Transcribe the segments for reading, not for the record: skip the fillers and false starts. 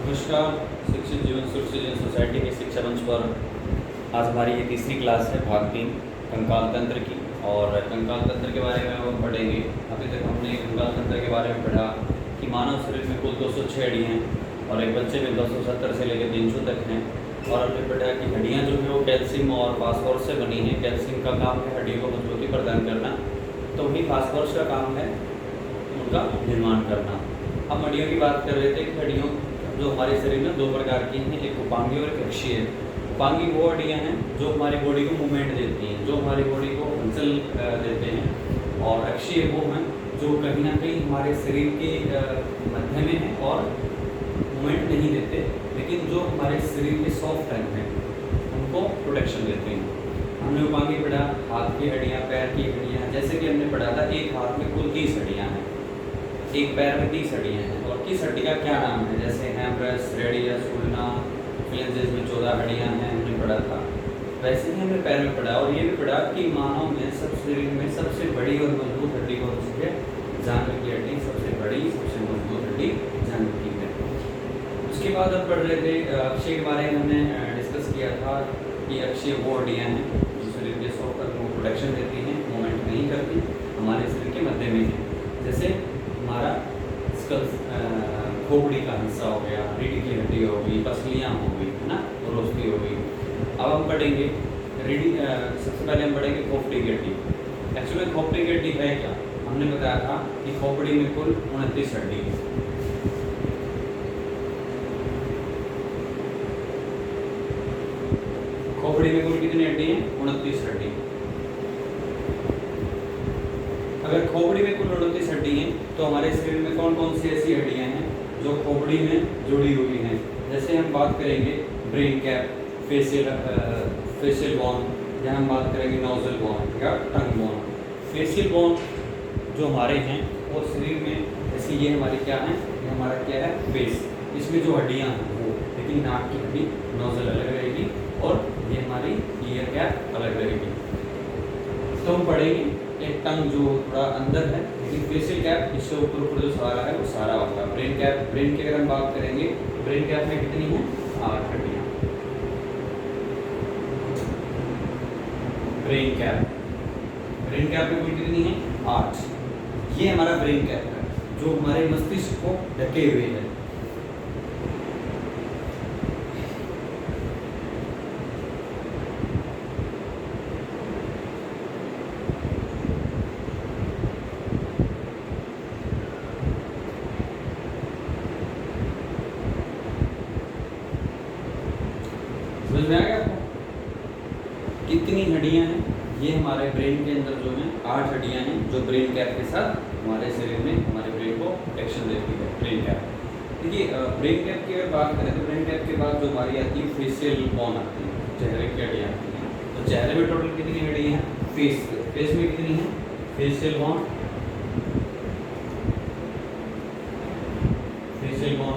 नमस्कार। शिक्षित जीवन सुरक्षित जीवन सोसाइटी की शिक्षा मंच पर आज हमारी ये तीसरी क्लास है, भाग 3 कंकाल तंत्र की। और कंकाल तंत्र के बारे में हम पढ़ेंगे। अभी तक हमने कंकाल तंत्र के बारे में पढ़ा कि मानव शरीर में कुल 206 हड्डियाँ हैं और एक बच्चे में 270 से लेकर 300 तक हैं। और हमने पढ़ा कि हड्डियाँ जो है वो कैल्शियम और फास्फोरस से बनी हैं। कैल्शियम का काम है हड्डियों को मजबूती प्रदान करना, तो वही फास्फोरस का काम है उनका निर्माण करना। हम हड्डियों की बात कर रहे थे कि हड्डियों जो हमारे शरीर में 2 प्रकार की हैं, एक उपांगी और एक अक्षीय। उपांगी वो हड्डियाँ हैं जो हमारी बॉडी को मूवमेंट देती हैं, जो हमारी बॉडी को हलचल देते हैं। और अक्षीय वो हैं जो कहीं ना कहीं हमारे शरीर के मध्य में हैं और मूवमेंट नहीं देते, लेकिन जो हमारे शरीर के सॉफ्ट अंग हैं उनको प्रोटेक्शन देते हैं। हमने उपांगी पढ़ा, हाथ की हड्डियाँ, पैर की हड्डियाँ। जैसे कि हमने पढ़ा था एक हाथ में कुल 30 हड्डियाँ हैं, एक पैर में 30 हड्डियाँ हैं। और किस हड्डी का क्या नाम है, जैसे हैमरस, रेडियस, उल्ना, फ्लेंजेस में 14 हड्डियाँ हैं, हमने पढ़ा था। वैसे ही हमने पैर में पढ़ा और ये भी पढ़ा कि मानव में सब शरीर में सबसे बड़ी और मजबूत हड्डी कौन सी है, जांघ की हड्डी सबसे बड़ी सबसे मजबूत हड्डी जांघ की है। उसके बाद हम पढ़ रहे थे अक्षय के बारे में, हमने डिस्कस किया था कि अक्षय वो हड्डियाँ हैं जो शरीर के सॉफ्ट अंग को प्रोटेक्शन देती हैं, मूवमेंट नहीं करती, हमारे शरीर के मध्य में है। जैसे हमारा स्कल, खोपड़ी का हिस्सा हो गया, रीढ़ की हड्डी हो गई, पसलियाँ हो गई, है ना, रोस्ती हो गई। अब हम पढ़ेंगे सबसे पहले हम पढ़ेंगे खोपड़ी की हड्डी। एक्चुअली खोपड़ी की हड्डी है क्या, हमने बताया था कि खोपड़ी में कुल 29 हड्डी है। खोपड़ी में कुल कितनी हड्डी है, 29 हड्डी। अगर खोपड़ी में कुल 29 हड्डी हैं तो हमारे शरीर में कौन कौन सी ऐसी हड्डियां हैं जो खोपड़ी में जुड़ी हुई हैं। जैसे हम बात करेंगे ब्रेन कैप, फेशियल बोन, या हम बात करेंगे नोजल बोन या टंग बोन। फेशियल बोन जो हमारे हैं वो शरीर में, जैसे ये हमारी क्या है, ये हमारा क्या है, फेस, इसमें जो हड्डियाँ हैं वो, लेकिन नाक की हड्डी नोजल अलग रहेगी और ये हमारी ईयर कैप अलग रहेगी। तो हम पढ़ेंगे एक टंग जो थोड़ा अंदर है, लेकिन फेशियल कैप इससे ऊपर जो सारा है वो सारा होगा। ब्रेन कैप, ब्रेन की अगर हम बात करेंगे, ब्रेन कैप में कितनी है, 8 हड्डियाँ। ब्रेन कैप में कुल कितनी है, 8। ये हमारा ब्रेन कैप है जो हमारे मस्तिष्क को ढके हुए है। समझ में आ गया आपको कितनी हड्डियां हैं? ये हमारे ब्रेन के अंदर जो हैं 8 हड्डियां हैं जो ब्रेन कैप के साथ हमारे शरीर में हमारे ब्रेन को प्रोटेक्शन देती है। ब्रेन कैप, देखिए ब्रेन कैप की अगर बात करें तो ब्रेन कैप के बाद जो हमारी आती है फेशियल बोन आती है, चेहरे की हड्डियाँ आती हैं। तो चेहरे में टोटल कितनी हड्डियाँ हैं, फेस में कितनी है, फेशियल बोन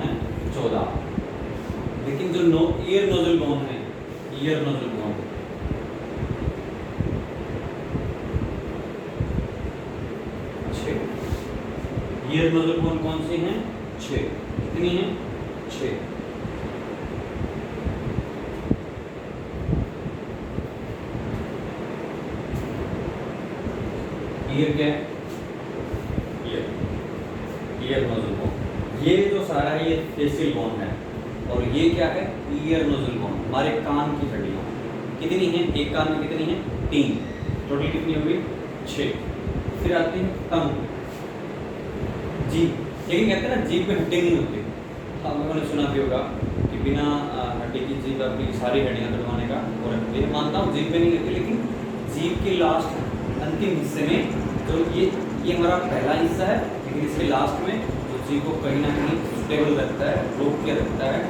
है 14। लेकिन जो ईयर नोजल बोन है, year nozzle bone, year nozzle bone कौन सी हैं, 6। कितनी है, 6। ईयर क्या है, ईयर नोजल बोन। ये जो सारा है ये फेशियल बोन है और ये क्या है, ईयर नोजल बोन, हमारे कान की हड्डियाँ कितनी हैं, एक कान में कितनी है, 3। टोटल कितनी होगी, 6। फिर आती है टंग, जीभ। लेकिन कहते हैं ना जीभ में हड्डी नहीं होती। आप लोगों ने सुना भी होगा कि बिना हड्डी की जीभ अपनी सारी हड्डियाँ कटवाने का, और ये मानता हूँ जीभ में नहीं होती, लेकिन जीभ के लास्ट अंतिम हिस्से में जो ये हमारा पहला हिस्सा है, लेकिन इसके लास्ट में जो जीभ को कहीं ना कहीं स्टेबल रखता है, रोक के रखता है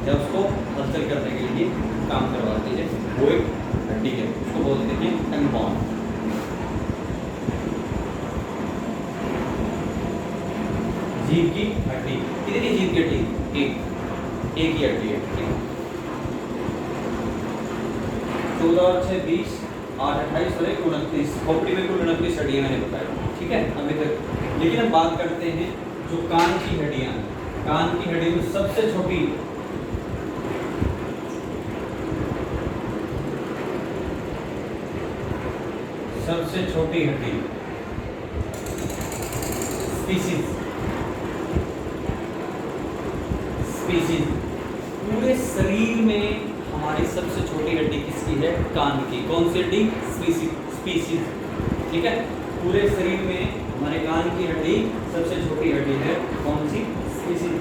या उसको हलचल करने के लिए काम करवाती है, वो एक हड्डी है, उसको बोलते हैं टंग बोन। जीभ की हड्डी, कितनी जीभ की हड्डी, एक ही हड्डी है, ठीक है। 14 और 6 20, 8 28 और 1 29। खोपड़ी में कुल 29 हड्डियाँ मैंने बताया, ठीक है अभी तक। लेकिन अब बात करते हैं जो कान की हड्डियाँ, कान की हड्डी में सबसे छोटी हड्डी स्पीशीज। पूरे शरीर में हमारी सबसे छोटी हड्डी किसकी है? कान की। कौन सी हड्डी? स्पीशीज। ठीक है, पूरे शरीर में हमारे कान की हड्डी सबसे छोटी हड्डी है। कौन सी? स्पीशीज।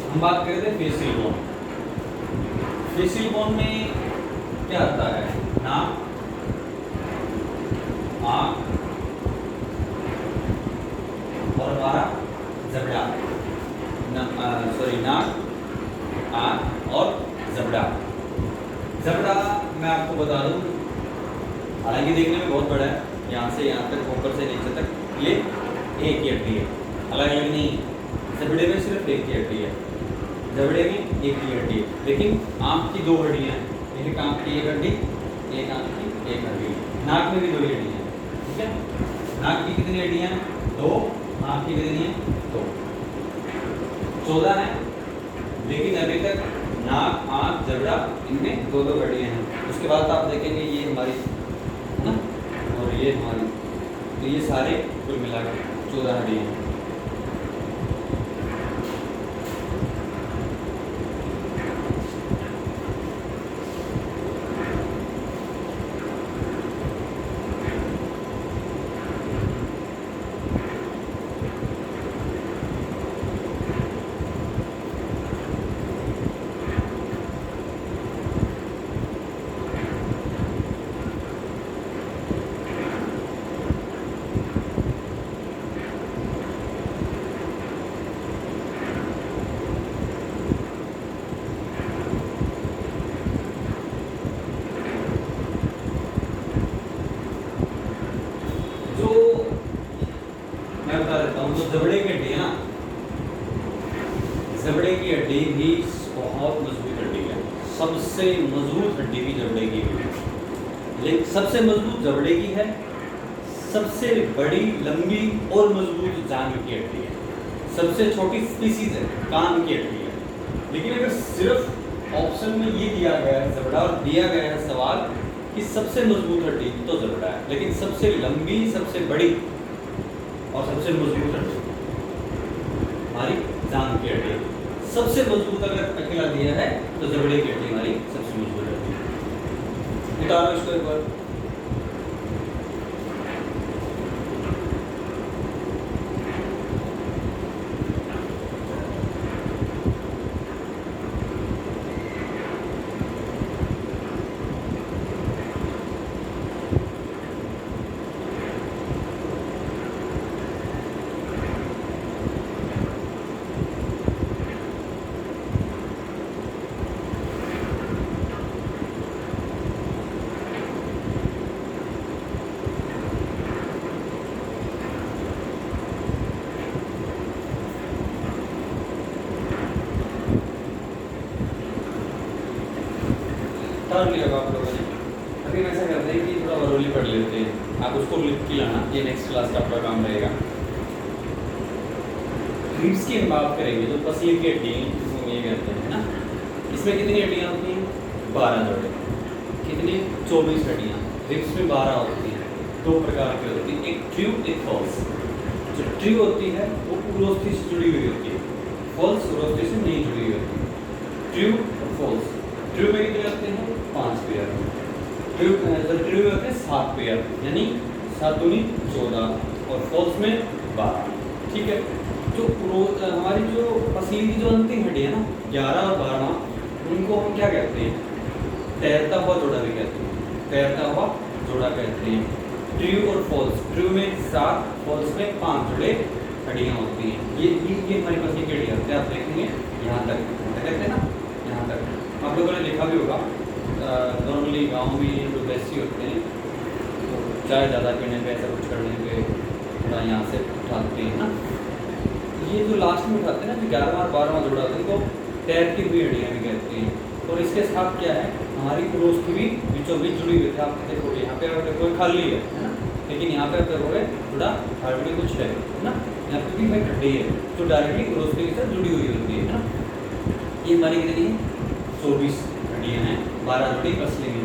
हम बात कर रहे थे फेसियल बोन। फेसियल बोन में क्या आता है? नाक, आंख और हमारा जबड़ा। नाक, आंख और जबड़ा। जबड़ा मैं आपको बता दूं, हालांकि देखने में बहुत बड़ा है, यहाँ से यहाँ तक, ऊपर से नीचे तक ये एक ही हड्डी है, अलग अलग नहीं। जबड़े में सिर्फ एक ही हड्डी है, जबड़े में एक ही हड्डी है। लेकिन आंख की दो हड्डियाँ हैं, एक आंख की एक हड्डी, एक आंख की एक हड्डी। नाक में भी दो हड्डियाँ हैं। ठीक है, नाक की कितनी हड्डियाँ हैं? दो। आंख की कितनी है? दो। 14 है। लेकिन अभी तक नाक, आंख, जबड़ा, इनमें दो दो हड्डियाँ हैं। उसके बाद आप देखेंगे ये हमारी है ना, और ये हमारी, तो ये सारे कुल मिलाकर 14 हड्डियाँ हैं। तो जबड़े की हड्डी है ना, जबड़े की हड्डी भी बहुत मजबूत हड्डी है। सबसे मजबूत हड्डी भी जबड़े की है, लेकिन सबसे मजबूत जबड़े की है। सबसे बड़ी, लंबी और मजबूत जांघ की हड्डी है। सबसे छोटी स्पीशीज है, कान की हड्डी है। लेकिन अगर सिर्फ ऑप्शन में ये दिया गया है जबड़ा, और दिया गया है सवाल कि सबसे मजबूत हड्डी, तो जबड़ा है। लेकिन सबसे लंबी, सबसे बड़ी और सबसे मजबूत हड्डी हमारी जांघ की हड्डी। सबसे मजबूत अगर अकेला दिया है तो जबड़े की हड्डी हमारी सबसे मजबूत हड्डी है। निकालो इसको एक बार। टर्न लिया आप लोगों ने। अभी हम ऐसा करते हैं कि थोड़ा वरोली पढ़ लेते हैं, आप उसको लिख के लाना, ये नेक्स्ट क्लास का आपका काम रहेगा। रिब्स की हम बात करेंगे, जो पसीर की हड्डी जिसको ये कहते हैं ना, इसमें कितनी हड्डियाँ होती हैं? 12 जोड़े। कितनी? 24 हड्डियाँ। रिब्स में 12 होती हैं। दो प्रकार की होती है, एक ट्रू, एक फॉल्स। जो ट्रू होती है वो उरोस्थी से जुड़ी हुई होती है, फॉल्स उरोस्थी से नहीं जुड़ी हुई होती है। ट्रू और फॉल्स। ट्रू में कितने होते हैं? 5 पेयर। ट्रू में होते हैं 7 पेयर, यानी 7 दूनी 14, और फॉल्स में 12। ठीक है, जो हमारी जो पसीर की जो अंतिम हड्डी है ना, 11 और 12, उनको हम क्या कहते हैं? तैरता हुआ जोड़ा भी कहते हैं। तैरता हुआ जोड़ा कहते हैं। ट्रू और फॉल्स। ट्रू में 7, फॉल्स में 5 जोड़े हड्डियाँ होती हैं। ये हमारी पसीर की हड्डियाँ होती है। आप देखेंगे यहाँ तक कहते हैं ना, यहाँ तक आप लोगों ने लिखा भी होगा। नॉर्मली गाँव में जो वैसी होते हैं, तो चाय ज़्यादा पीने पे, ऐसा कुछ करने पे थोड़ा यहाँ से उठाते हैं ना। ये जो लास्ट में उठाते हैं ना, जो 11वां और 12वां जोड़ा होता है, इनको तैरती हुई हड्डियाँ भी कहते हैं। और इसके साथ क्या है, हमारी क्रोस की भी बीचों बीच जुड़ी हुई थी। आप देखोगे यहाँ पे, आप देखोगे खाली है ना, लेकिन यहाँ पे आप देखोगे थोड़ा हार्ड में कुछ है ना, यहाँ पे भी एक हड्डी है जो डायरेक्टली क्रोस के साथ जुड़ी हुई होती है ना। ये हमारी कितनी है, 24 हड्डियाँ हैं, 12 जोड़ी कस लेंगे।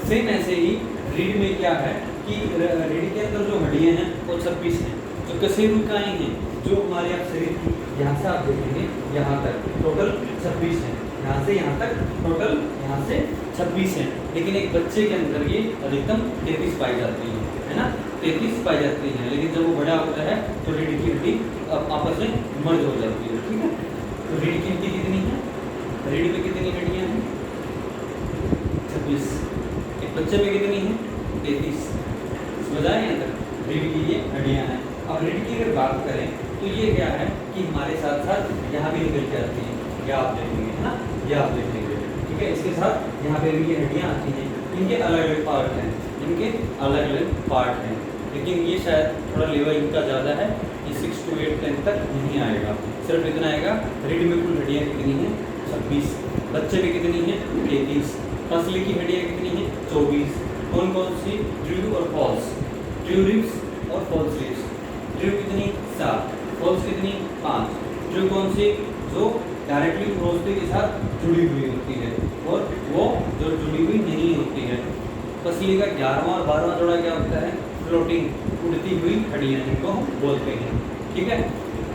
सेम ऐसे ही रीढ़ में क्या है कि रीढ़ के अंदर जो हड्डियाँ हैं वो 26 हैं, जो कसी हुई काएँ हैं, जो हमारे आप शरीर की यहाँ से आप देखेंगे यहाँ तक टोटल 26 हैं, यहाँ से यहाँ तक टोटल यहाँ से 26 हैं। लेकिन एक बच्चे के अंदर ये अधिकतम 33 पाई जाती है ना, 33 पाई जाती हैं। लेकिन जब वो बड़ा होता है तो रीढ़ की हड्डी आपस में मर्ज हो जाती है, ठीक है। तो रीढ़ की हड्डी कितनी है, रीढ़ में कितनी हड्डियाँ हैं, 26। एक बच्चे में कितनी है, 33। समझ आए यहाँ तक, रीढ़ की ये हड्डियाँ हैं। अब रीढ़ की अगर बात करें तो ये क्या है कि हमारे साथ साथ यहाँ भी निकल के आती हैं, ये आप देखेंगे है ना, ये आप देखेंगे, ठीक है। इसके साथ यहाँ पे भी ये हड्डियाँ आती हैं, इनके अलग अलग पार्ट हैं, इनके अलग अलग पार्ट हैं। लेकिन ये शायद थोड़ा लेवल इनका ज़्यादा है, ये 6 to 8 10 तक नहीं आएगा, सिर्फ इतना आएगा। रीढ़ में कुल हड्डियाँ कितनी हैं, 26। बच्चे में कितनी हैं, 33। पसली की हड्डियाँ कितनी हैं, 24। कौन कौन सी, ट्रू और फॉल्स, ट्रू रिब्स और फॉल्स रिब्स। ट्रू कितनी, 7। फॉल्स कितनी, 5। ट्रू कौन सी, जो डायरेक्टली प्रोस्टेट के साथ जुड़ी हुई होती है, और वो जो जुड़ी हुई नहीं होती है। पसली का 11वां और 12वां जोड़ा क्या होता है, फ्लोटिंग, उड़ती हुई हड्डियाँ, जिनको हम बोलते हैं, ठीक है।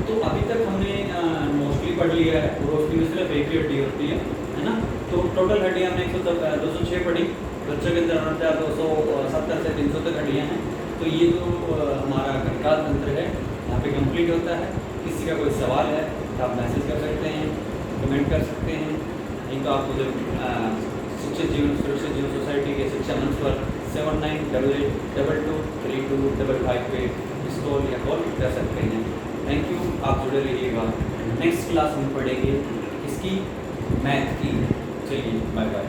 तो अभी तक हमने मोस्टली पढ़ लिया है, प्रोस्टेट में सिर्फ एक ही हड्डी होती है ना। तो टोटल हड्डियाँ हमने 206 पढ़ी, बच्चों के अंदर 270 से 300 तक हड्डियाँ हैं। तो ये जो हमारा कंकाल तंत्र है यहाँ पे कंप्लीट होता है। किसी का कोई सवाल है तो आप मैसेज कर सकते हैं, कमेंट कर सकते हैं, नहीं तो आप मुझे शिक्षित जीवन सुरक्षित जीवन सोसाइटी के शिक्षा मंच पर 7988223255 पे मिस कॉल या कॉल कर सकते हैं। थैंक यू, आप जुड़े रहिएगा। नेक्स्ट क्लास हम पढ़ेंगे इसकी मैथ की। चलिए बाय बाय।